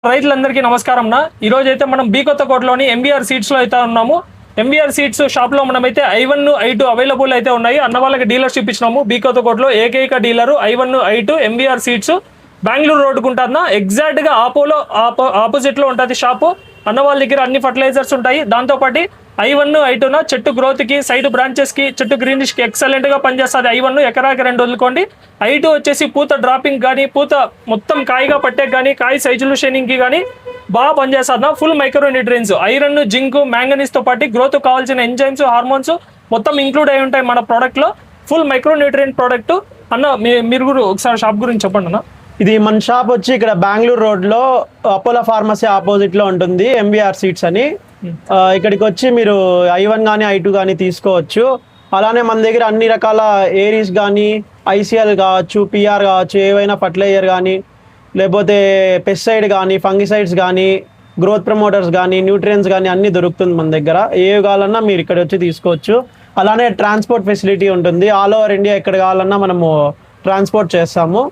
రైతులందరికీ నమస్కారం నా ఈ రోజు అయితే మనం బి కొత్తకోటలోని ఎంబీఆర్ సీడ్స్ లో అయితే ఉన్నాము. ఎంబీఆర్ సీడ్స్ షాప్ లో మనమైతే I1 I2 అవైలబుల్ అయితే ఉన్నాయి. అన్న వాళ్ళకి డీలర్షిప్ ఇచ్చినాము. బి కొత్తకోటలో ఏకైక dealer I1 I2 MBR seeds Bengaluru రోడ్డుకు ఉంటుందా, ఎగ్జాక్ట్ గా ఆపోజిట్ లో ఉంటుంది షాపు. అన్న వాళ్ళ దగ్గర అన్ని ఫర్టిలైజర్స్ ఉంటాయి. దాంతోపాటు I1 I2 చెట్టు గ్రోత్ కి, సైడ్ బ్రాంచెస్ కి, చెట్టు గ్రీనిష్ కి ఎక్సలెంట్ గా పనిచేస్తుంది. I1 ఎకరాకి 2 వదులుకోండి. I2 వచ్చేసి పూత డ్రాపింగ్ కానీ, పూత మొత్తం కాయగా పట్టే కానీ, కాయ సైజులు షైనింగ్ కి కానీ బాగా పనిచేస్తుంది. Full micro nutrients, iron, zinc, manganese తో పాటు గ్రోత్ కావాల్సిన ఎంజైమ్స్, హార్మోన్స్ మొత్తం ఇంక్లూడ్ అయి ఉంటాయి మన ప్రోడక్ట్ లో. Full micro nutrient product. అన్న మీరు కూడా ఒకసారి షాప్ గురించి చెప్పండి అన్న. ఇది మన షాప్ వచ్చి ఇక్కడ బెంగళూరు రోడ్ లో అపోలో ఫార్మసీ ఆపోజిట్ లో ఉంటుంది ఎంబీఆర్ సీడ్స్ అని. ఇక్కడికి వచ్చి మీరు I1 కానీ I2 కానీ తీసుకోవచ్చు. అలానే మన దగ్గర అన్ని రకాల ఏరీస్ కానీ, ICL కావచ్చు, PR కావచ్చు, ఏవైనా ఫర్టిలైజర్ కానీ, లేకపోతే పెస్టిసైడ్ కానీ, ఫంగిసైడ్స్ కానీ, గ్రోత్ ప్రమోటర్స్ కానీ, న్యూట్రియన్స్ కానీ అన్నీ దొరుకుతుంది మన దగ్గర. ఏవి కావాలన్నా మీరు ఇక్కడ వచ్చి తీసుకోవచ్చు. అలానే ట్రాన్స్పోర్ట్ ఫెసిలిటీ ఉంటుంది. ఆల్ ఓవర్ ఇండియా ఎక్కడ కావాలన్నా మనము ట్రాన్స్పోర్ట్ చేస్తాము.